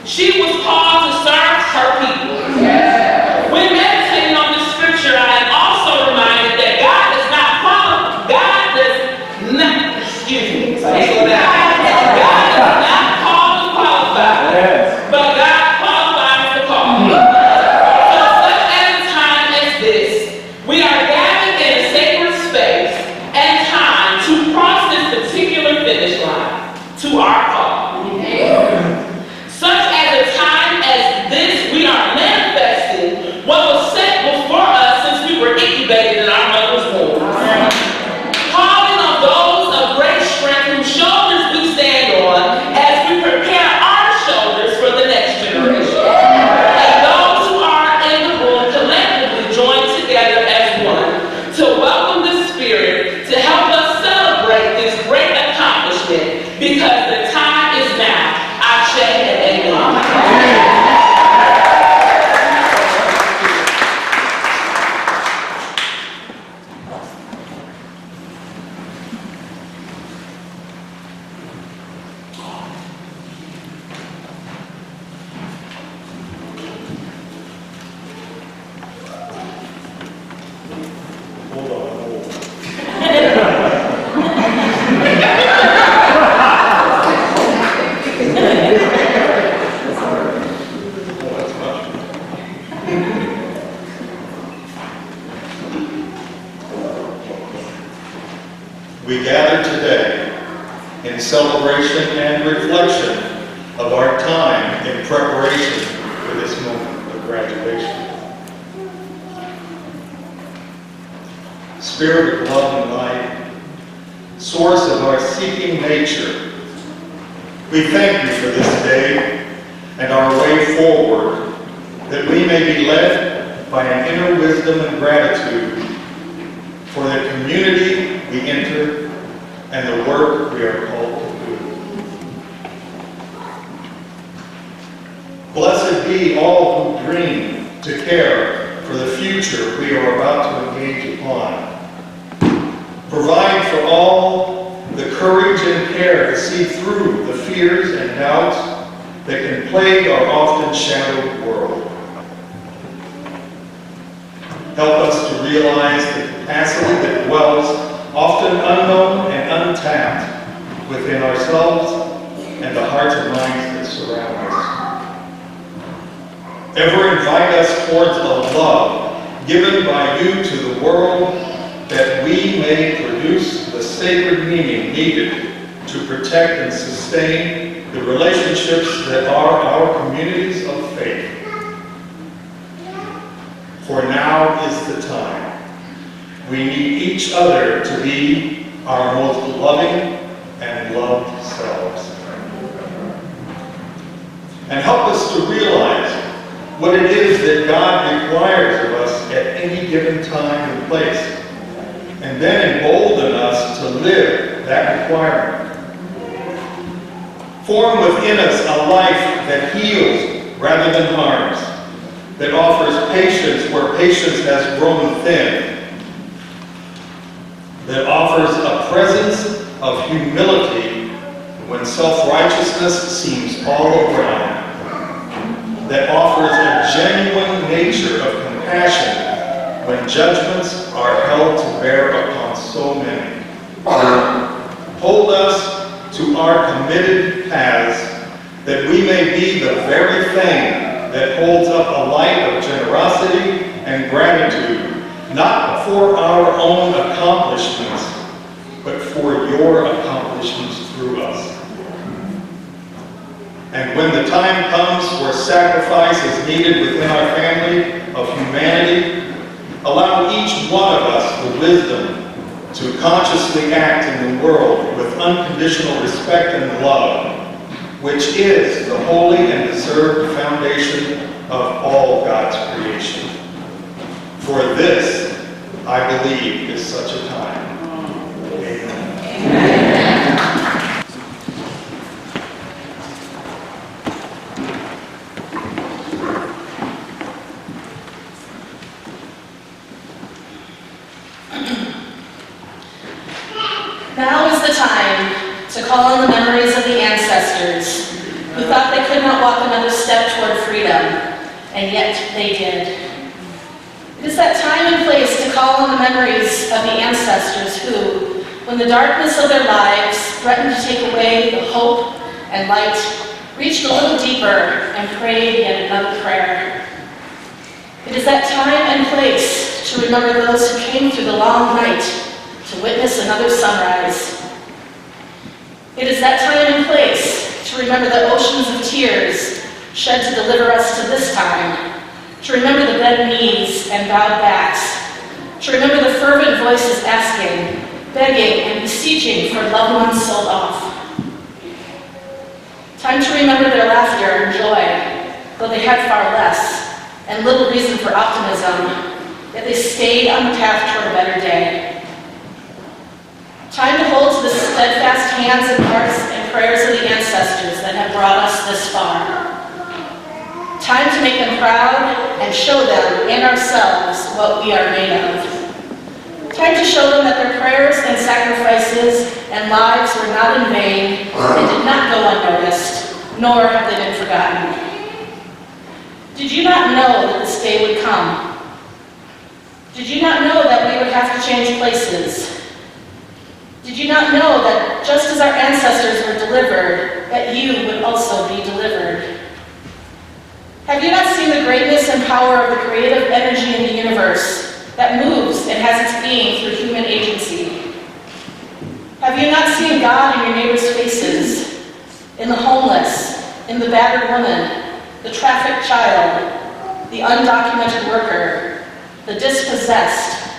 She was called to serve her people. When meditating on this scripture, I am also reminded that God does not qualify. God does not, excuse me, slow down. God does not call to qualify, but God qualifies the call. So such at a time as this, we are gathered in a sacred space and time to cross this particular finish line to our call. Such as a time as this celebration and reflection of our time in preparation for this moment of graduation. Spirit of love and light, source of our seeking nature, we thank you for this day and our way forward, that we may be led by an inner wisdom and gratitude for the community we enter and the work we are called to do. Blessed be all who dream to care for the future we are about to engage upon. Provide for all the courage and care to see through the fears and doubts that can plague our often shadowed world. Help us to realize the capacity that dwells, often unknown and untapped, within ourselves and the hearts and minds that surround us. Ever invite us towards a love given by you to the world, that we may produce the sacred meaning needed to protect and sustain the relationships that are our communities of faith. For now is the time. We need each other to be our most loving and loved selves. And help us to realize what it is that God requires of us at any given time and place, and then embolden us to live that requirement. Form within us a life that heals rather than harms, that offers patience where patience has grown thin, that offers a presence of humility when self-righteousness seems all around, that offers a genuine nature of compassion when judgments are held to bear upon so many. Hold us to our committed paths, that we may be the very thing that holds up a light of generosity and gratitude, not for our own accomplishments, but for your accomplishments through us. And when the time comes where sacrifice is needed within our family of humanity, allow each one of us the wisdom to consciously act in the world with unconditional respect and love, which is the holy and deserved foundation of all God's creation. For this, I believe, is such a time. Amen. Amen. Now is the time to call on the memories of the ancestors who thought they could not walk another step toward freedom, and yet they did. It is that time and place to call on the memories of the ancestors who, when the darkness of their lives threatened to take away the hope and light, reached a little deeper and prayed yet another prayer. It is that time and place to remember those who came through the long night to witness another sunrise. It is that time and place to remember the oceans of tears shed to deliver us to this time, to remember the bent knees and bowed backs, to remember the fervent voices asking, begging, and beseeching for loved ones sold off. Time to remember their laughter and joy, though they had far less, and little reason for optimism, yet they stayed on the path toward a better day. Time to hold to the steadfast hands and hearts and prayers of the ancestors that have brought us this far. Time to make them proud and show them and ourselves what we are made of. Time to show them that their prayers and sacrifices and lives were not in vain and did not go unnoticed, nor have they been forgotten. Did you not know that this day would come? Did you not know that we would have to change places? Did you not know that just as our ancestors were delivered, that you would also be delivered? Have you not seen the greatness and power of the creative energy in the universe that moves and has its being through human agency? Have you not seen God in your neighbor's faces, in the homeless, in the battered woman, the trafficked child, the undocumented worker, the dispossessed?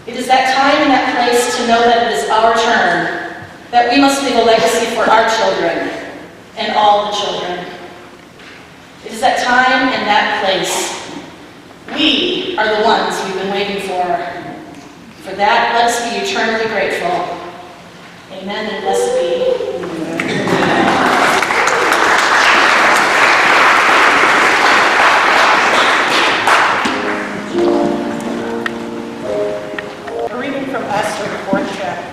It is that time and that place to know that it is our turn, that we must leave a legacy for our children and all the children. It is that time and that place. We are the ones we've been waiting for. For that, let us be eternally grateful. Amen and blessed be. A reading from Esther, the 4th chapter.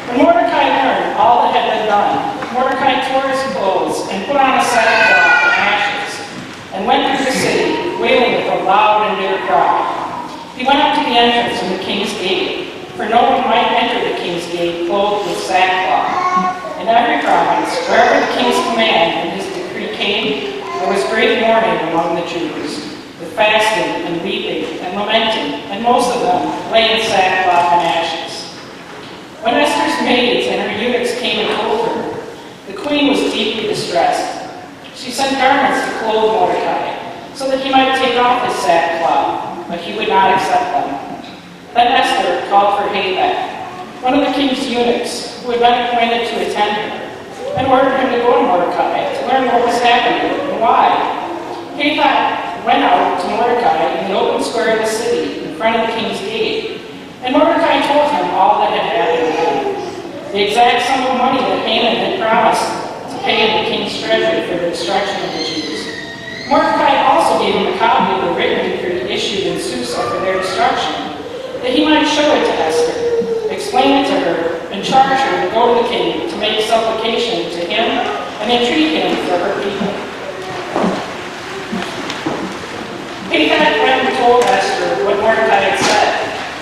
When Mordecai learned all that had been done, Mordecai tore his clothes and put on a sackcloth and ashes, and went through the city, wailing with a loud and bitter cry. He went up to the entrance from the king's gate, for no one might enter the king's gate clothed with sackcloth. In every province, wherever the king's command and his decree came, there was great mourning among the Jews, with fasting and weeping and lamenting, and most of them lay in sackcloth and ashes. When Esther's maids and her eunuchs came and told her, the queen was deeply distressed. She sent garments to clothe Mordecai, so that he might take off his sackcloth, but he would not accept them. Then Esther called for Hathach, one of the king's eunuchs, who had been appointed to attend her, and ordered him to go to Mordecai to learn what was happening and why. Hathach went out to Mordecai in the open square of the city, in front of the king's gate, and Mordecai told him all that had happened to him, the exact sum of money that Haman had promised to pay in the king's treasury for the destruction of the Jews. Mordecai also gave him a copy of the written decree issued in Susa for their destruction, that he might show it to Esther, explain it to her, and charge her to go to the king to make supplication to him and entreat him for her people. Hathach went and told Esther what Mordecai had said.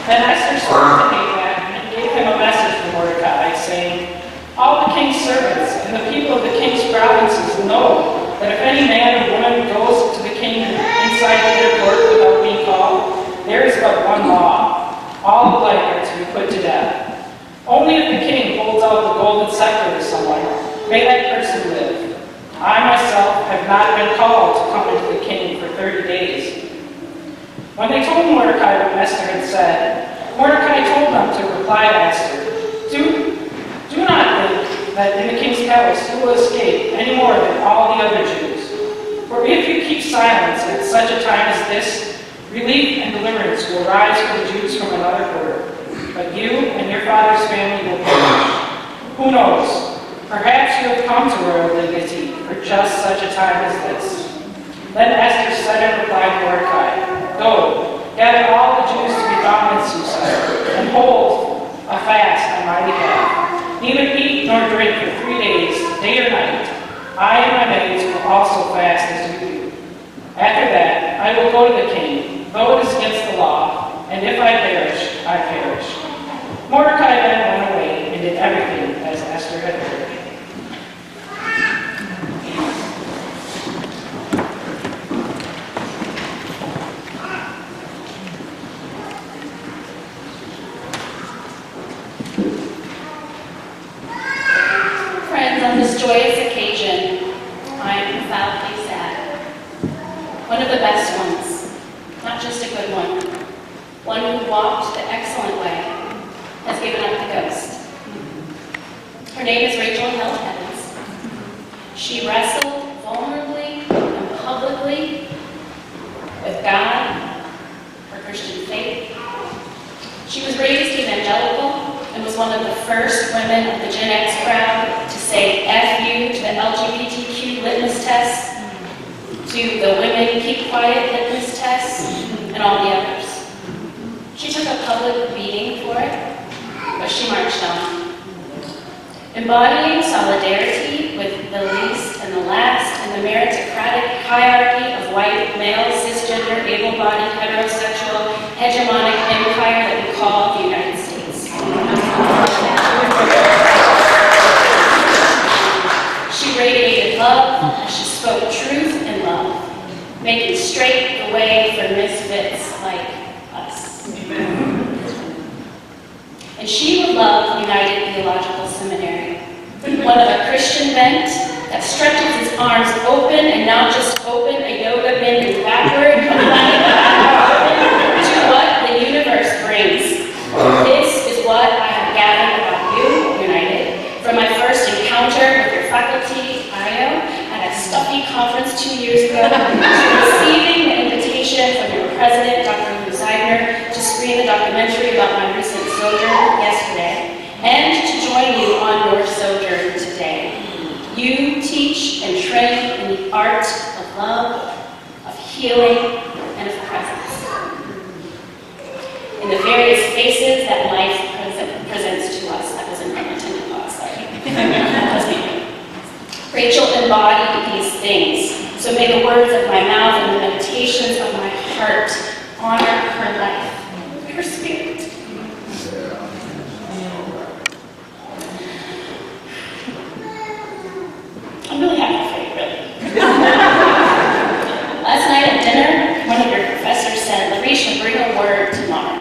Then Esther spoke to Hathach and gave him a message from Mordecai, saying, all the king's servants and the people of the king's provinces know that if any man or woman goes to the king inside their court without being called, there is but one law. All alike are to be put to death. Only if the king holds out the golden scepter to someone, may that person live. I myself have not been called to come into the king for 30 days. When they told Mordecai what Esther had said, Mordecai told them to reply to Esther, Do not think that in the king's palace you will escape any more than all the other Jews. For if you keep silence at such a time as this, relief and deliverance will rise for the Jews from another quarter, but you and your father's family will perish. Who knows? Perhaps you have come to royal dignity for just such a time as this. Then Esther said in reply to Mordecai, Go, gather all the Jews to be found in Susa, and hold a fast on my behalf. Neither eat nor drink for 3 days, day or night. I and my maids will also fast as you do. After that, I will go to the king, though it is against the law, and if I perish, I perish. Mordecai then went away and did everything as Esther had ordered. Friends, on this joyous occasion, I am profoundly sad. One of the best ones, not just a good one. One who walked the excellent way, has given up the ghost. Her name is Rachel Held Evans. She wrestled vulnerably and publicly with God, her Christian faith. She was raised evangelical and was one of the first women of the Gen X crowd to say F you to the LGBTQ litmus test, to the women keep quiet litmus test, and all the others. She took a public beating for it, but she marched on. Embodying solidarity with the least and the last in the meritocratic hierarchy of white, male, cisgender, able-bodied, heterosexual, hegemonic empire that we call the United States. She radiated love as she spoke truth and love, making straight the way for misfits like us. In and she would love United Theological Seminary. One of a Christian bent that stretches its arms open and not just open, a yoga bending backward, to what the universe brings. This is what I have gathered about you, United, from my first encounter with your faculty, IO, at a stuffy conference 2 years ago, to receiving the invitation from your president, Dr. Lou Zeidner, to screen the documentary about my recent sojourn yesterday, and to join you on your sojourn today. You teach and train in the art of love, of healing, and of presence. In the various faces that life presents to us. That was an unintended thought, sorry. That was me. Rachel embodied these things, so may the words of my mouth and the meditations of my heart honor her life, her spirit. I'm really happy for you, really. Last night at dinner, one of your professors said, Larisha, bring a word tomorrow.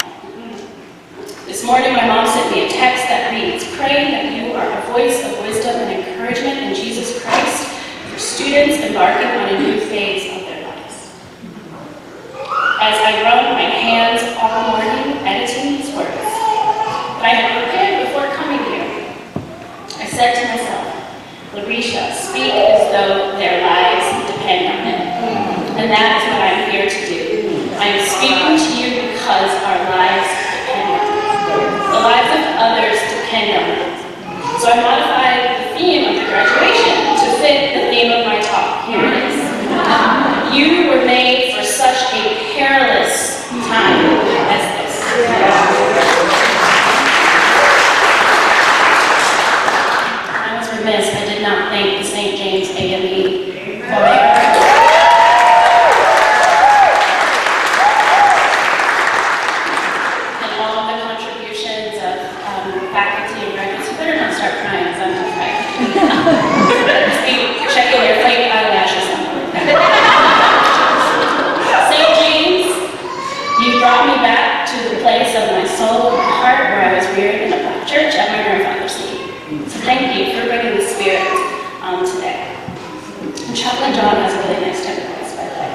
This morning, my mom sent me a text that reads, praying that you are a voice of wisdom and encouragement in Jesus Christ for students embarking on a new phase of their lives. As I run my hands all morning editing these words that I had prepared before coming here, I said to myself, Larisha, speak as though their lives depend on it. And that is what I'm here to do. I am speaking to you because our lives depend on it. The lives of others depend on it. So I modified the theme of the graduation to fit the theme of my talk. Here it is. You were made for such a perilous time as this. I was remiss. I did not thank the St. James AME choir. Checking your fake eyelashes somewhere. St. James, you brought me back to the place of my soul and heart where I was reared in a black church at my grandfather's feet. So thank you for bringing the spirit today. And Chaplain John has a really nice tender voice, by the way.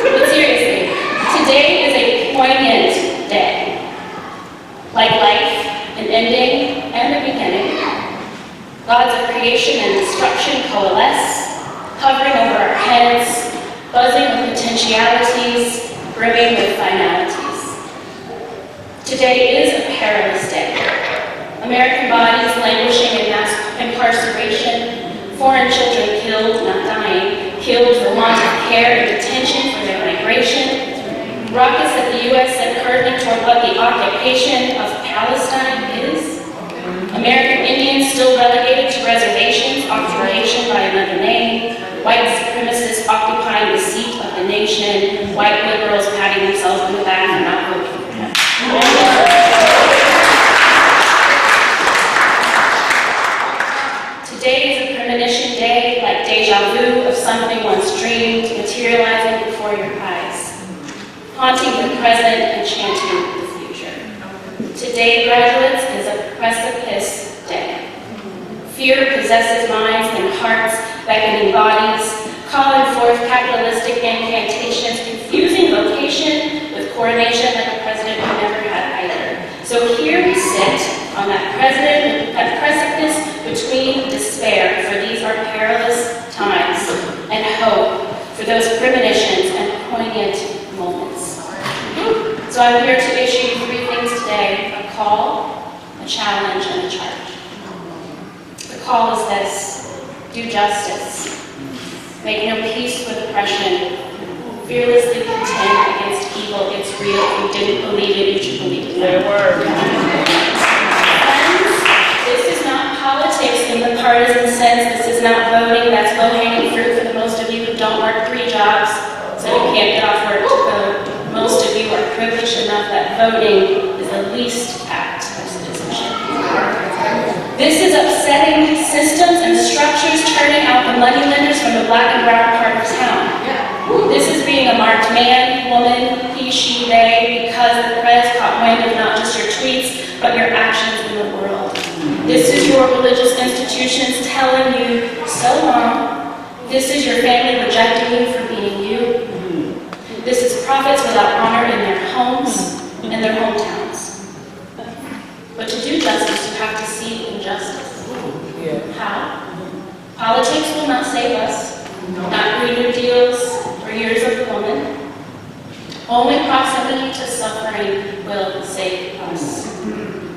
But seriously, today is a poignant day. Like life, an ending and a beginning. Gods of creation and destruction coalesce, hovering over our heads, buzzing with potentialities, brimming with finalities. Today is a perilous day. American bodies languishing in mass incarceration, foreign children killed, not dying, killed for want of care and detention for their migration, rockets that the U.S. sent hurtling toward what the occupation of Palestine is, American Indians still relegated to reservations, occupation by another name, white supremacists occupying the seat of the nation, white liberals patting themselves on the back for not voting for them. Today is a premonition day, like deja vu of something once dreamed, materializing before your eyes, haunting the present and chanting the future. Today, graduates, is a precipice day. Fear possesses minds and hearts, beckoning bodies, calling forth capitalistic incantations, confusing vocation with coronation like a president who never had either. So here we sit on that precipice between despair, for these are perilous times, and hope for those premonitions and poignant moments. So I'm here to issue 3 things today: a call, a challenge, and a charge. The call is this: do justice. Make no peace with oppression. Fearlessly contend against evil. It's real. If you didn't believe it, you should believe it. Friends, this is not politics in the partisan sense. This is not voting. That's low-hanging fruit for the most of you who don't work 3 jobs, so you can't get off work to vote. Most of you are privileged enough that voting is the least act of citizenship. This is upsetting systems and structures, turning out the moneylenders from the black and brown part of town. This is being a marked man, woman, he, she, they, because the press caught wind of not just your religious institutions telling you, so long, this is your family rejecting you for being you. This is prophets without honor in their homes and their hometowns. But to do justice, you have to see injustice. How? Politics will not save us, not Green New Deals or years of the woman. Only proximity to suffering will save us.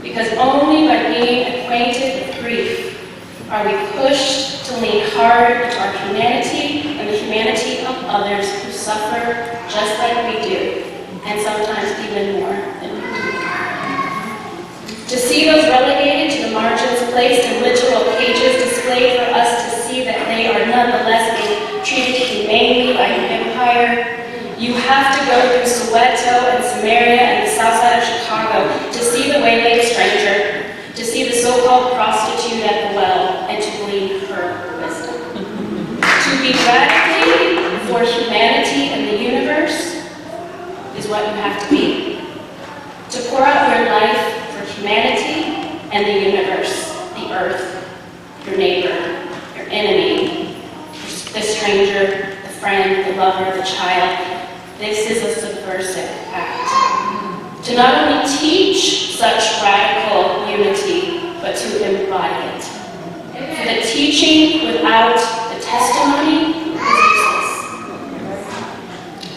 Because only by being acquainted with grief are we pushed to lean hard into our humanity and the humanity of others who suffer just like we do, and sometimes even more than we do. To see those relegated to the margins, placed in literal cages, displayed for us to see that they are nonetheless being treated humanely by an empire. You have to go through Soweto and Samaria and the south side of Chicago to see the waylaid stranger, to see the so-called prostitute at the well, and to glean her wisdom. To be radically for humanity and the universe is what you have to be. To pour out your life for humanity and the universe, the earth, your neighbor, your enemy, the stranger, the friend, the lover, the child. This is a subversive act. To not only teach such radical unity, but to embody it. For the teaching without the testimony is useless.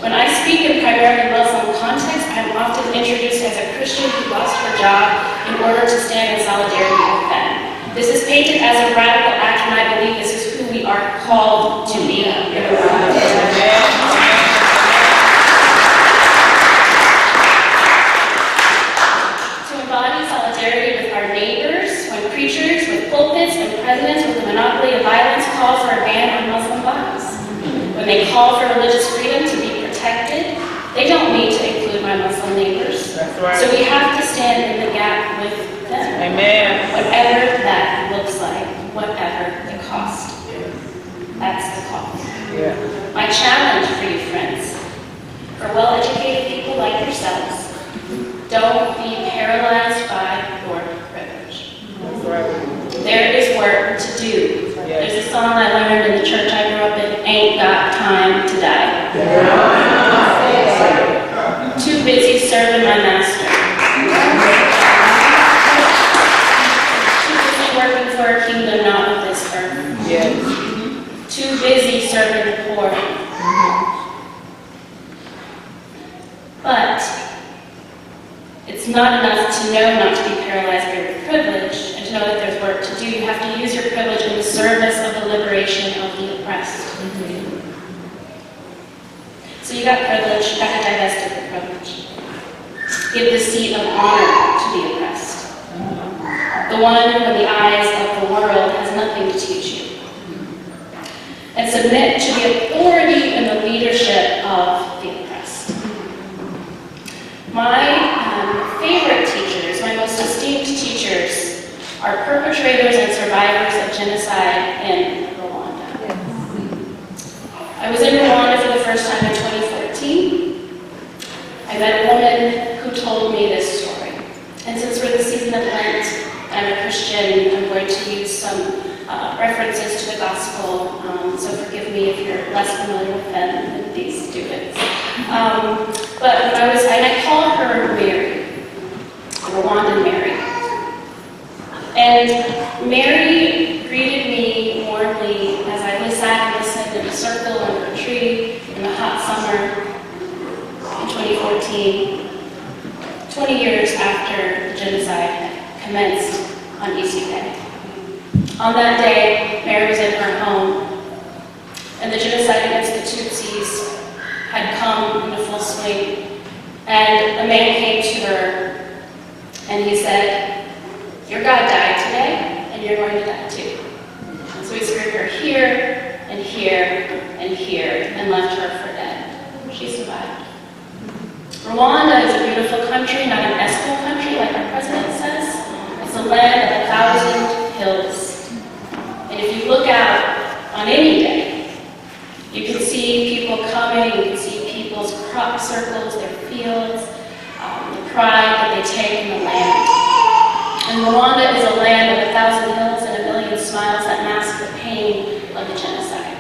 When I speak in primarily Muslim context, I'm often introduced as a Christian who lost her job in order to stand in solidarity with them. This is painted as a radical act, and I believe this is who we are called to be in the world. Preachers with pulpits and presidents with the monopoly of violence call for a ban on Muslim bodies. When they call for religious freedom to be protected, they don't mean to include my Muslim neighbors. That's right. So we have to stand in the gap with them. Amen. Whatever that looks like, whatever the cost. That's the cost. Yeah. My challenge for you, friends, for well-educated people like yourselves, don't be paralyzed by your privilege. There is work to do. There's a song I learned in the church I grew up in, Ain't Got Time to Die. Too busy serving my master. Too busy working for a kingdom not of this earth. Too busy serving the poor. But it's not enough to know not to be paralyzed by your privilege and to know that there's work to do. You have to use your privilege in the service of the liberation of the oppressed. So you got privilege, you got to divest of the privilege. Give the seat of honor to the oppressed. The one who in the eyes of the world has nothing to teach you. And submit to the authority and the leadership of the oppressed. My favorite teachers, my most esteemed teachers, are perpetrators and survivors of genocide in Rwanda. I was in Rwanda for the first time in 2014. I met a woman who told me this story. And since we're in the season of Lent, I'm a Christian, I'm going to use some references to the gospel, so forgive me if you're less familiar with them than these students. But when I call her Mary, Rwandan Mary. And Mary greeted me warmly as I sat and listened in a circle under a tree in the hot summer in 2014, 20 years after the genocide had commenced on Easter Day. On that day, Mary was in her home, and the genocide against the Tutsis had come into full swing. And a man came to her and he said, your God died today, and you're going to die too. And so he screwed her here, and here, and here, and left her for dead. She survived. Rwanda is a beautiful country, not an Esco country like our president says. It's a land of 1,000 hills. And if you look out on any day, you can see people coming, you can see people's crop circles, their fields, the pride that they take in the land. And Rwanda is a land of 1,000 hills and 1,000,000 even smiles that mask the pain of the genocide.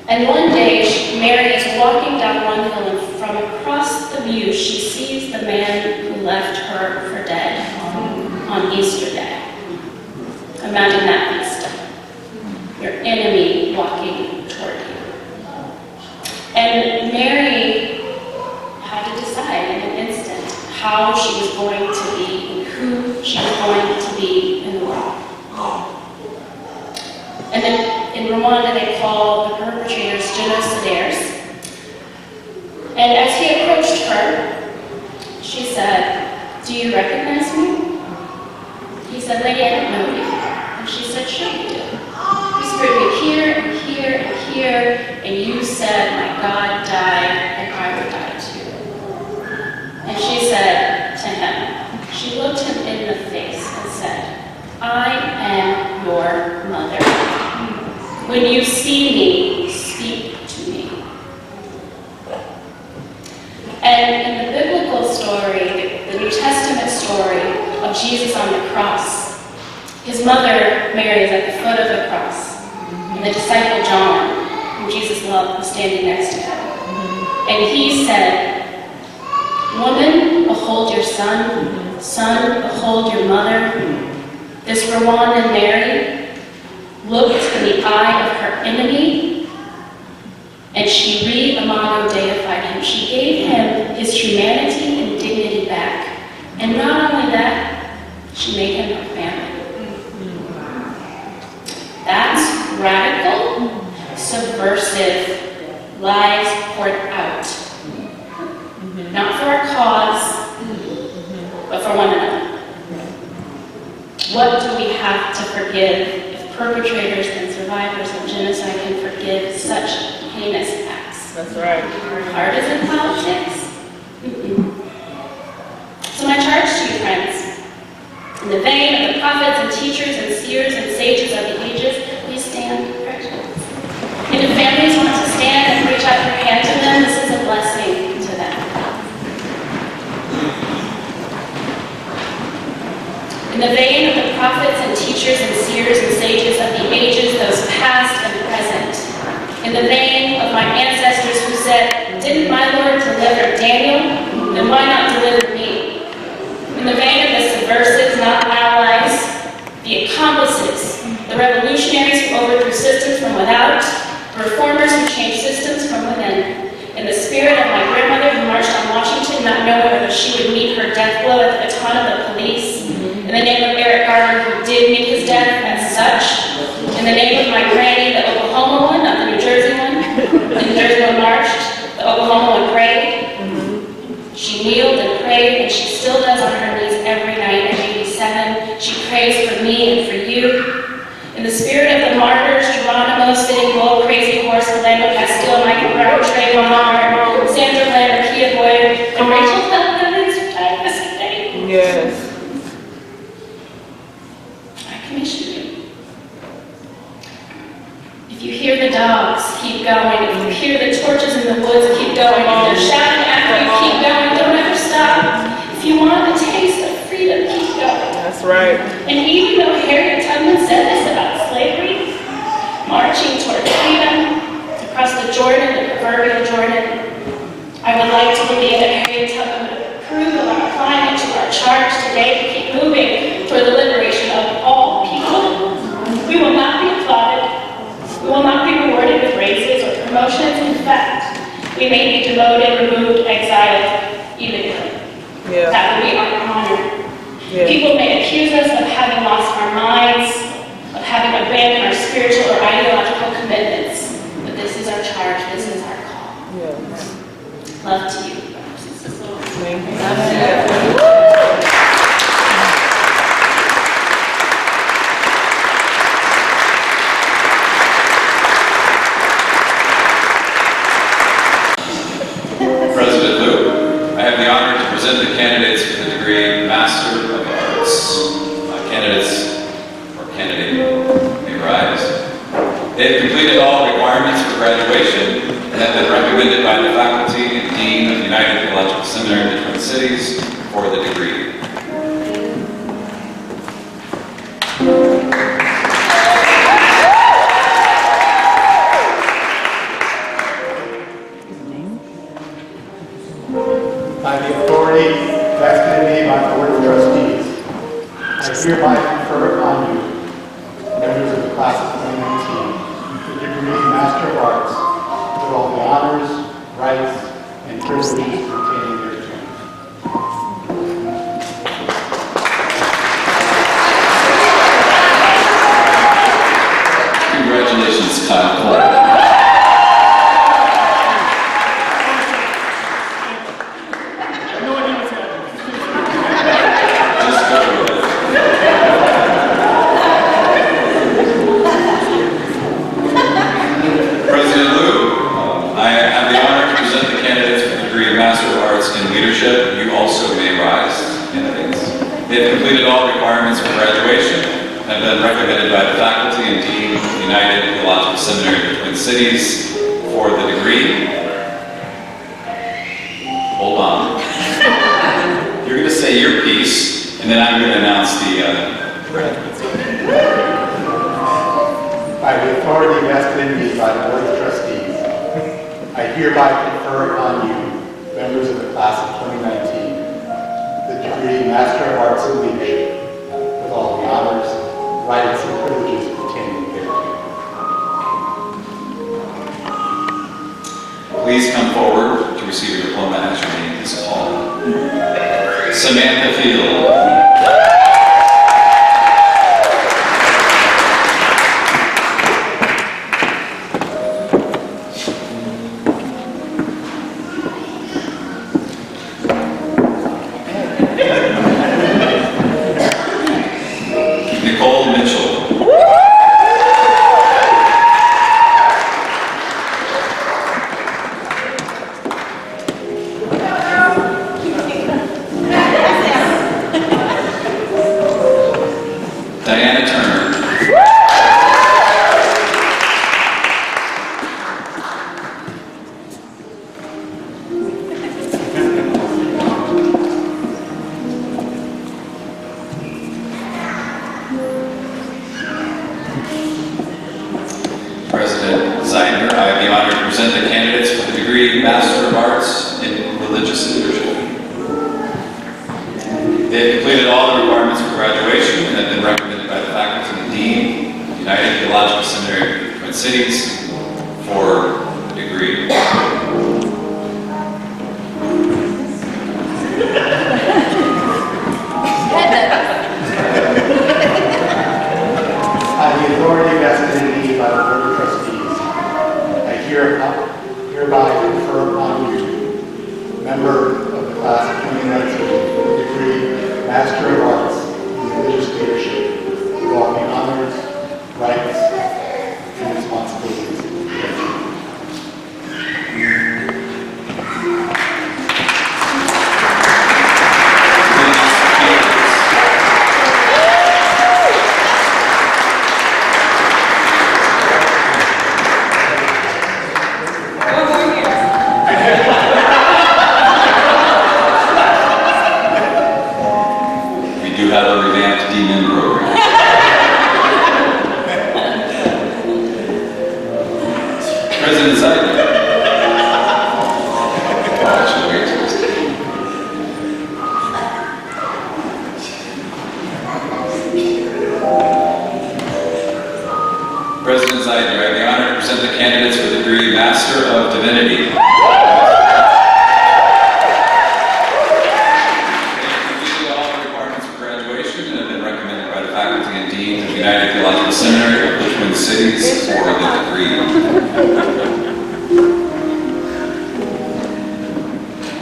And one day, Mary is walking down one hill, and from across the view, she sees the man who left her for dead on Easter Day. Imagine that vista. Your enemy walking toward you. And Mary had to decide in an instant how she was going to be and who she was going to be in the world. And then in Rwanda, they call the perpetrators genocidaires. And as he approached her, she said, "Do you recognize me?" He said, "Lady, I don't know you." And she said, "Sure you do. You screwed me here and here and here, and you said my God died and I would die too." And she said to him, she looked him in the face and said, "I am your mother. When you see me, speak to me." And in the biblical story, the New Testament story of Jesus on the cross, his mother, Mary, is at the foot of the cross. And the disciple John, whom Jesus loved, was standing next to him. And he said, "Woman, behold your son. Son, behold your mother." This Rwandan Mary looked in the eye of her enemy, and she re-imago deified him. She gave him his humanity and dignity back. And not only that, she made him her family. That's radical, subversive, lives poured out. Not for a cause, but for one another. What do we have to forgive if perpetrators and survivors of genocide can forgive such heinous acts? That's right. Partisan politics? So my charge to you, friends, in the vein of the prophets and teachers and seers and sages of the ages, please stand. And if families want to stand and reach out your hand to them, this is a blessing to them. In the vein of the prophets and teachers and seers and sages of the ages, those past and present. In the vein of my ancestors who said, "Didn't my Lord deliver Daniel? Then why not deliver me?" In the vein of the subversives, not allies, the accomplices, the revolutionaries who overthrew systems from without, the reformers who changed systems from within. In the spirit of my grandmother who marched on Washington, not knowing whether she would meet her death blow at the baton of the police. In the name of Eric Garner, who did meet his death as such. In the name of my granny, the Oklahoma one, not the New Jersey one. The New Jersey one marched, the Oklahoma one prayed. She kneeled and prayed, and she still does on her knees every night at 87. She prays for me and for you. In the spirit of the martyrs, Geronimo, Sitting Bull, Crazy Horse, Orlando Castile, Michael Brown, Trayvon Martin, Sandra Bland, Kia Boyd, and Rachel Evans, who died this day. Yes. I commission you. If you hear the dogs, keep going. If you hear the torches in the woods, keep going. If they're shouting after you, keep going. Don't ever stop. If you want a taste of freedom, keep going. That's right. And even though Harriet Tubman said this about slavery, marching toward freedom across the Jordan, the proverbial Jordan, I would like to believe that Harriet Tubman would approve of our climate to our charge today to keep moving toward the liberation of all people. We will not be applauded. We will not be rewarded with raises or promotions. In fact, we may be demoted, removed, exiled, even killed. Yeah. That will be our honor. Yeah. People may accuse us of having lost our minds, of having abandoned our spiritual or ideological commitments. But this is our charge, this is our call. Yeah. Love to you, brothers and sisters. Thank you. Love to you. President Lou, I have the honor to present the candidates for the degree Master of Arts. Candidates or candidate may rise. They have completed all requirements for graduation and have been recommended by the faculty and dean of the United Theological Seminary in the Twin Cities for the degree. Arts in leadership, you also may rise, candidates. They have completed all requirements for graduation and have been recommended by the faculty and dean of the United Theological Seminary of the Twin Cities for the degree. Hold on. You're going to say your piece, and then I'm going to announce the graduates. By the authority vested in me by the Board of Trustees, I hereby confer upon you, members of the class of 2019, the degree Master of Arts in Leadership, with all the honors, rights, and privileges pertaining thereto. Please come forward to receive your diploma as your name is called. Samantha Field. Master of Arts in Religious Leadership. They have completed all the requirements for graduation and have been recommended by the faculty and dean of the United Theological Seminary of the Twin Cities for the degree. By the authority vested in me by the Board of Trustees, I hereby confer upon you, member of the class of 2019, the degree Master of Arts in Religious Leadership, with all the honors, rights, and responsibilities.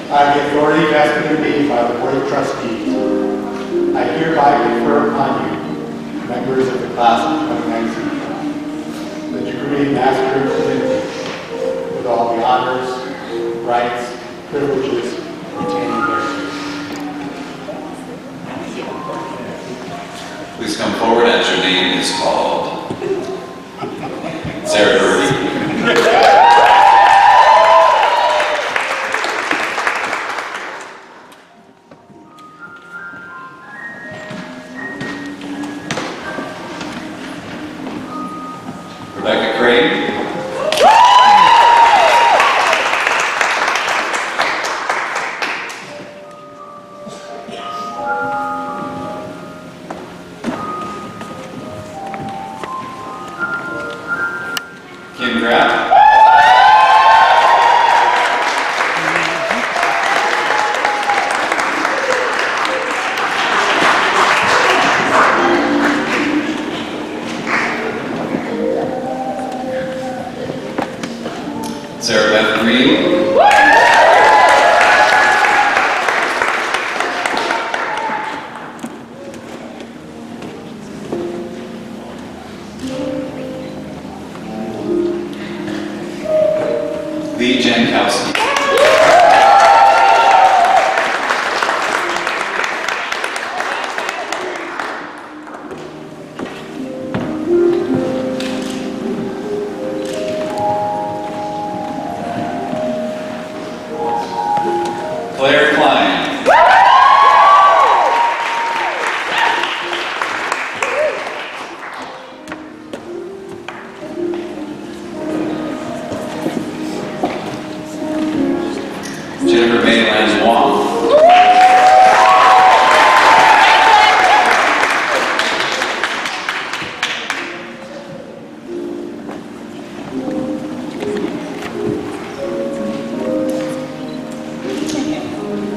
By the authority vested in me by the Board of Trustees, I hereby confer upon you, members of the class of 2019, the degree Master of Divinity, with all the honors, rights, privileges pertaining thereto. Please come forward as your name is called. Sarah Birdie. Rebecca Craig. Kim Graff. Sarah Beth Green. Lee Jankowski. Mayland Wong.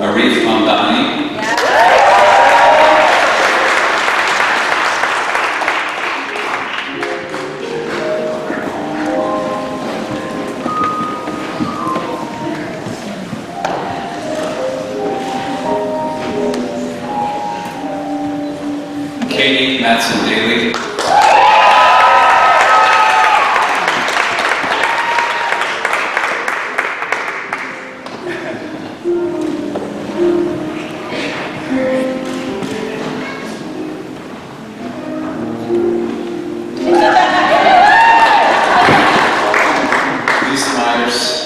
Arif Mamdani. Katie Matson Daly. Lisa Myers.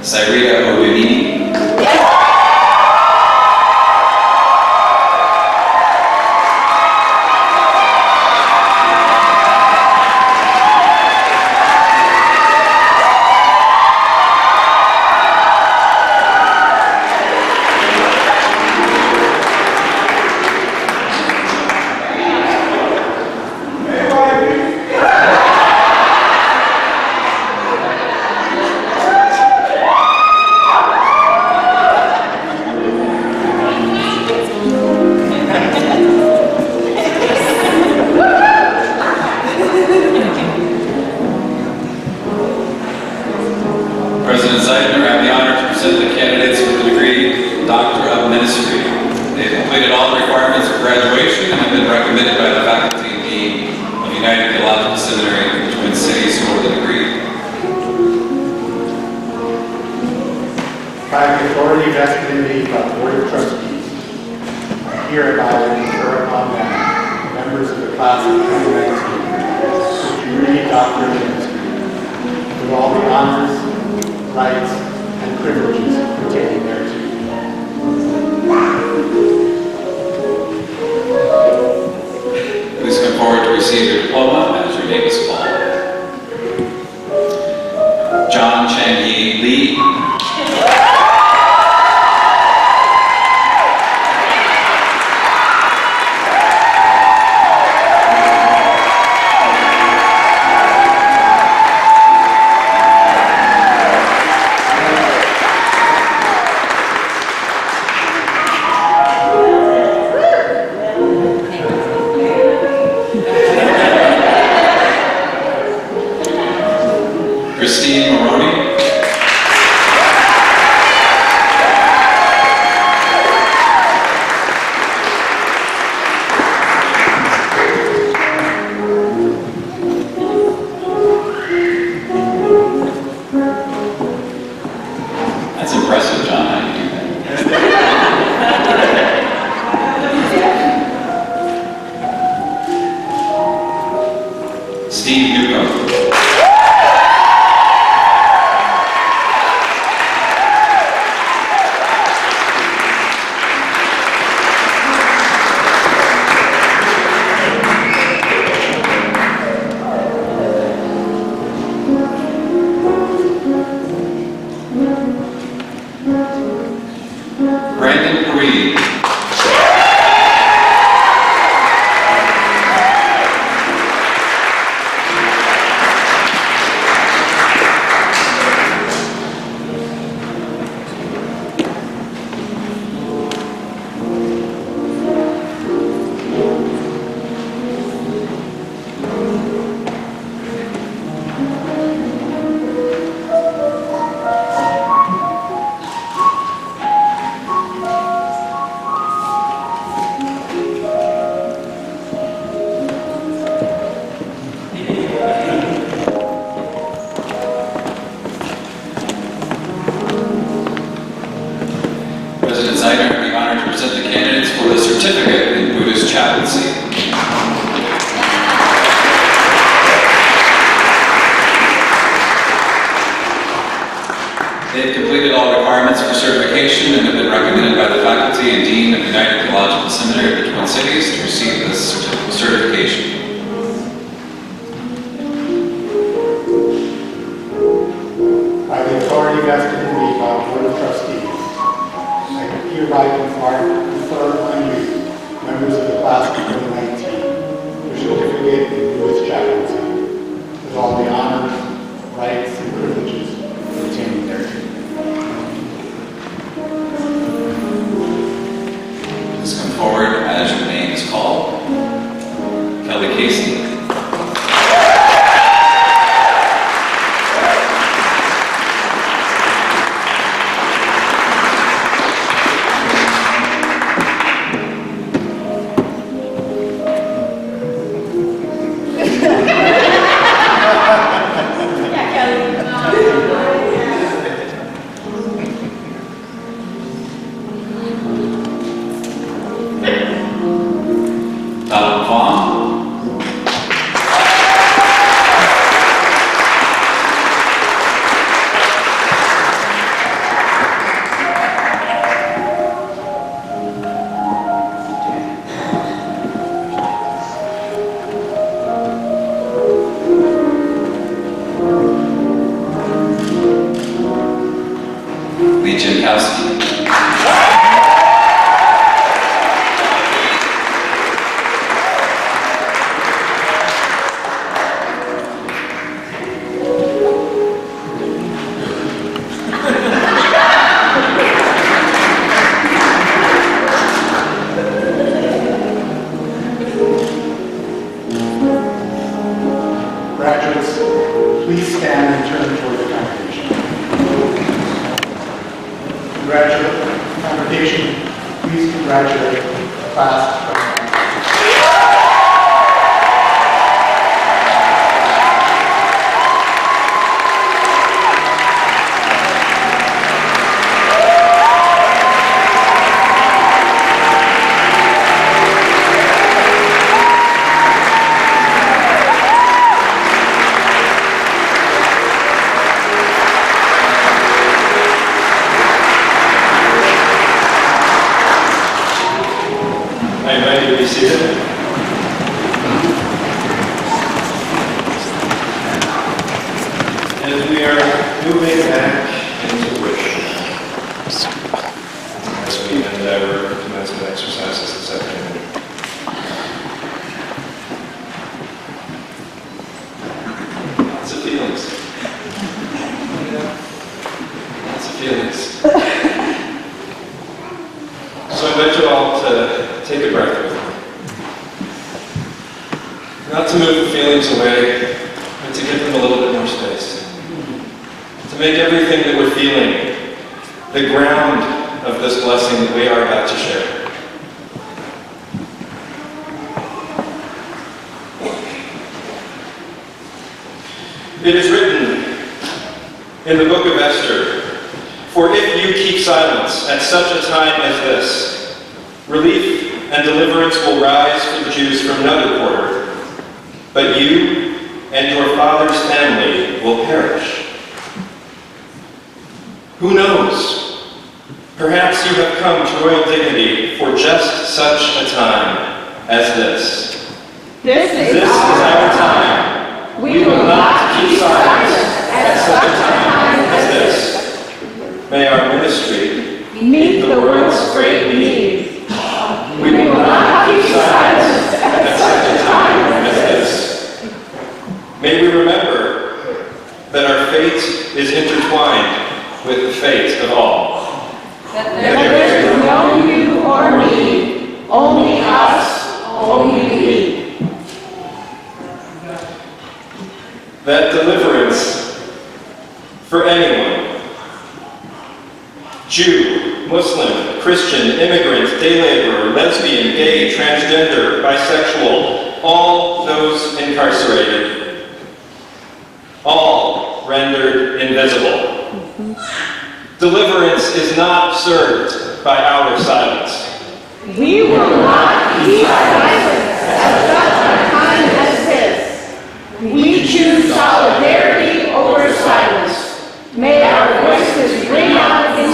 Cyrita Ogunini. President Zeidner, I have the honor to present the candidates for the degree Doctor of Ministry. They have completed all the requirements for graduation and have been recommended by the faculty and dean of United Theological Seminary in the Twin Cities for the degree. By the authority vested in me by the Board of Trustees, I hereby confer upon them, members of the class of 2019, the degree Doctor of Ministry, with all the honors, rights, and privileges pertaining thereto. Please come forward to receive your diploma as your name is called. John Chang Yi Lee. Christine Maroney. That's impressive, John. How do you do that? Steve Newcomb. Brandon Reed. President Zeidner, I have the honor to present the candidates for the certificate in Buddhist chaplaincy. requirements for certification and have been recommended by the faculty and dean of United Theological Seminary of the Twin Cities to receive this certification. By the authority vested in me by the Board of Trustees, I hereby confer on you, members of the class of 2019, your certificate in Lewis chaplaincy, with all the honors, rights, and privileges pertaining thereto. Please come forward as your name is called. Kelly Casey. Graduates, please stand and turn toward the congregation. Congregation, please congratulate the class of 2019. I invite you to be seated. As we are moving back into worship, as we end our commencement exercises this afternoon, lots of feelings. Lots of feelings. So I invite you all to take a breath with me. Not to move the feelings away, but to give them a little bit more space. To make everything that we're feeling the ground of this blessing that we are about to share. It is written in the book of Esther, "For if you keep silence at such a time as this, relief and deliverance will rise for the Jews from another quarter, but you and your father's family will perish." Who knows? Perhaps you have come to royal dignity for just such a time as this. This is our time. We will not keep silence at such a time as this. May our ministry meet the world's great need. We will not keep silence at such a time as this. May we remember that our fate is intertwined with the fate of all. That there is no you or me, only us, only we. That deliverance for anyone, Jew, Muslim, Christian, immigrant, day laborer, lesbian, gay, transgender, bisexual, all those incarcerated, all rendered invisible. Deliverance is not served by our silence. We will not keep silence at such a time as this. We choose solidarity over silence. May our voices ring out in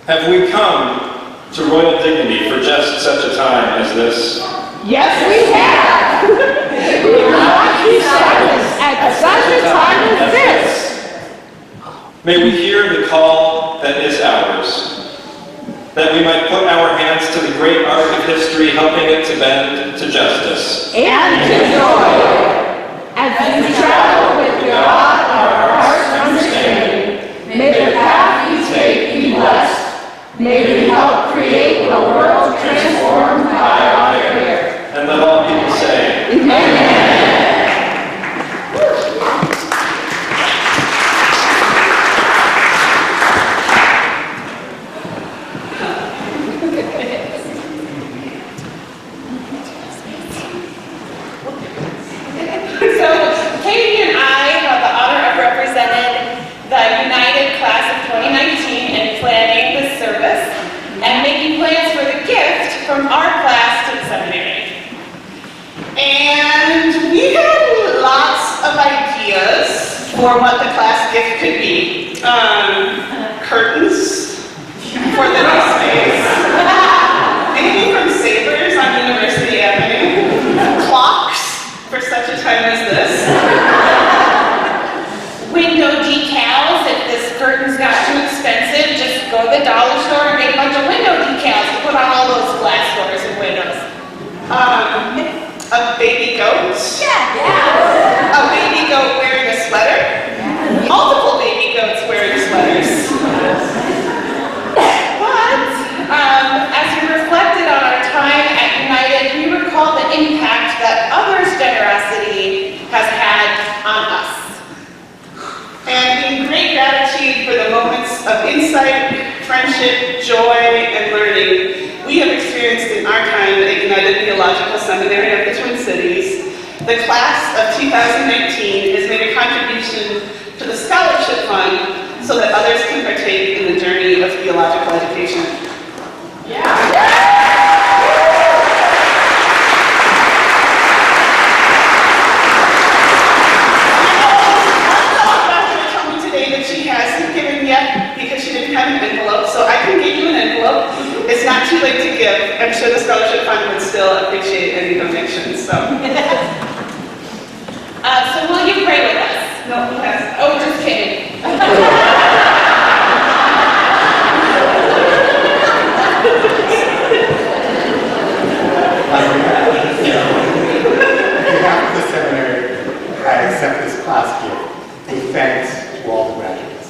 Have we come to royal dignity for just such a time as this? Yes, we have. We will not keep silence at such a time as this. May we hear the call that is ours, that we might put our hands to the great arc of history, helping it to bend to justice. And to joy. As we travel with God, our heart's understanding, may the path we take be blessed. May we help create a world transformed by our prayer. And let all people say, Amen. So Katie and I have the honor of representing the United Class of 2019 in planning this service and making plans for the gift from our class to the seminary. And we had lots of ideas for what the class gift could be. Curtains for the new space. Anything from Sabres on University Avenue. Clocks for such a time as this. Window decals. If this curtains got too expensive, just go to the dollar store and get a bunch of window decals to put on all those glass doors and windows. A baby goat. Yeah. A baby goat wearing a sweater. Multiple baby goats wearing sweaters. But as we reflected on our time at United, we recall the impact that others' generosity has had on us. And in great gratitude for the moments of insight, friendship, joy, and learning we have experienced in our time at United Theological Seminary of the Twin Cities, the class of 2019 has made a contribution to the scholarship fund so that others can partake in the journey of theological education. She hasn't given yet because she didn't have an envelope, so I can give you an envelope. It's not too late to give. I'm sure the scholarship fund would still appreciate any donations. So, so will you pray with us? No, yes. Oh, just kidding. On behalf of the seminary, I accept this class gift with thanks to all the graduates.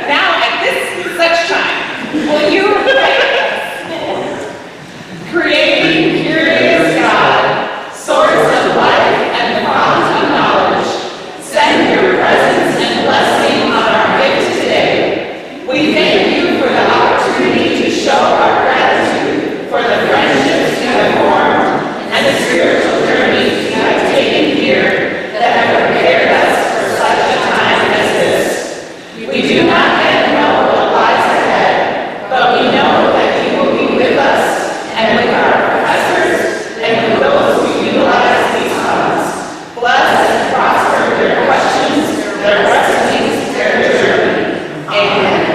Now at this such time, will you pray with us? Creating curious God, source of life and the fount of knowledge, send your presence and blessing on our gift today. We thank you for the opportunity to show our gratitude for the friendships you have formed and the spiritual journeys you have taken here that have prepared us for such a time as this. We do not yet know what lies ahead, but we know that you will be with us and with our professors and with those who utilize these funds. Bless and prosper their questions, their recipes, their journey. Amen.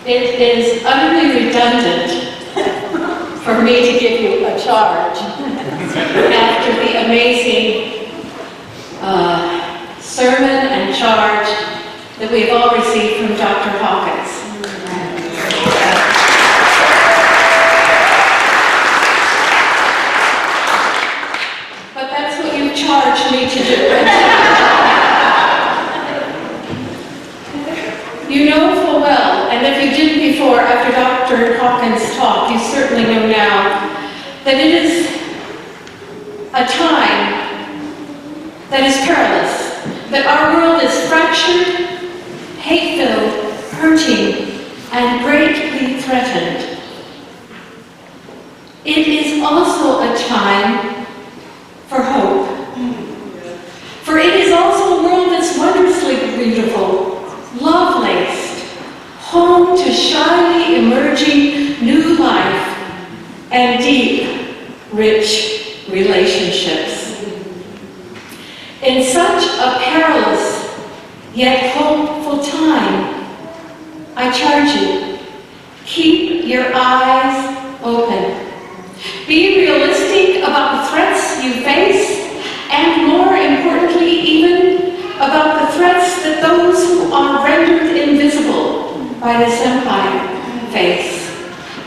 It is utterly redundant for me to give you a charge after the amazing sermon and charge that we've all received from Dr. Hawkins. But that's what you've charged me to do. You know full well, and if you didn't before, after Dr. Hawkins' talk, you certainly know now, that it is a time that is perilous, that our world is fractured, hate-filled, hurting, and greatly threatened. It is also a time shyly emerging new life and deep, rich relationships. In such a perilous yet hopeful time, I charge you, keep your eyes open. Be realistic about the threats you face, and more importantly even, about the threats that those who are rendered invisible by this empire face,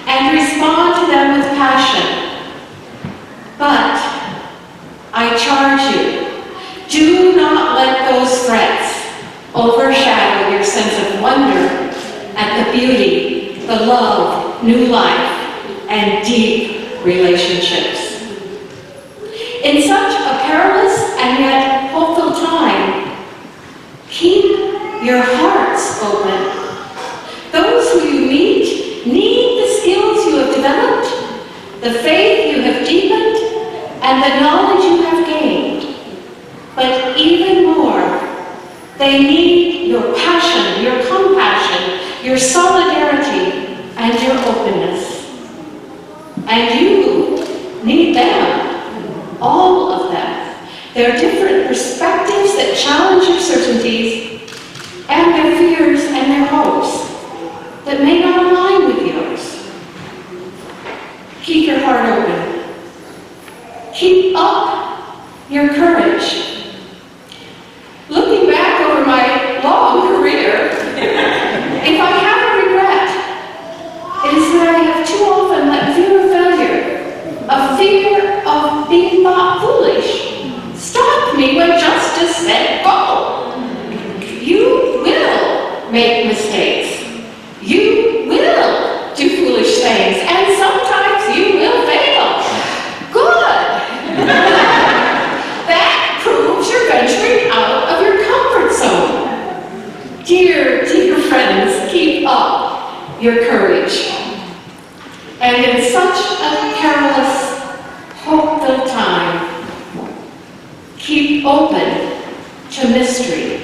and respond to them with passion. But I charge you, do not let those threats overshadow your sense of wonder at the beauty, the love, new life, and deep relationships. In such a perilous and yet hopeful time, keep your hearts open. Those who you meet need the skills you have developed, the faith you have deepened, and the knowledge you have gained. But even more, they need your passion, your compassion, your solidarity, and your openness. And you need them, all of them. Their different perspectives that challenge your certainties, and their fears and their hopes that may not align with yours. Keep your heart open. Keep up your courage. Looking back over my long career, if I have a regret, it is that I have too often let fear of failure, a fear of being thought foolish, stop me when justice said go. You will make mistakes. You will do foolish things, and sometimes you will fail. Good. That proves you're venturing out of your comfort zone. Dear, dear friends, keep up your courage. And in such a perilous, hopeful time, keep open to mystery.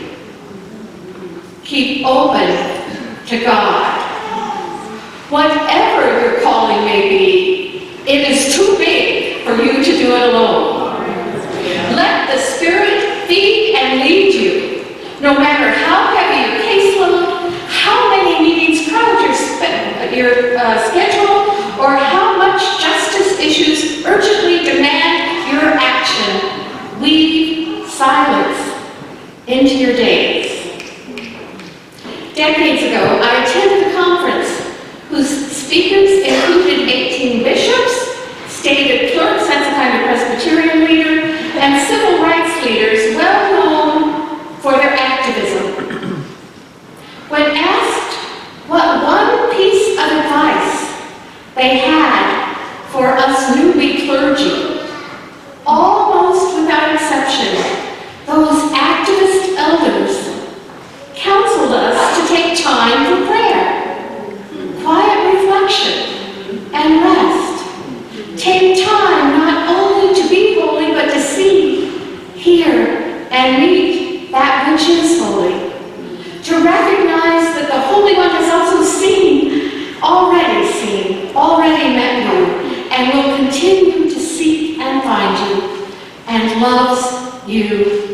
Keep open to God. Whatever your calling may be, it is too big for you to do it alone. Let the Spirit feed and lead you, no matter how heavy your caseload, how many meetings crowd your schedule, or how much justice issues urgently demand your action. Weave silence into your days. Decades ago, I attended a conference whose speakers included 18 bishops, stated clerks, that's a kind of Presbyterian leader, and civil rights leaders well known for their activism. When asked what one piece of advice they had for us newbie clergy, almost without exception, those activist elders counseled us to take time for prayer, quiet reflection, and rest. Take time not only to be holy, but to see, hear, and meet that which is holy. To recognize that the Holy One has also already met you, and will continue to seek and find you, and loves you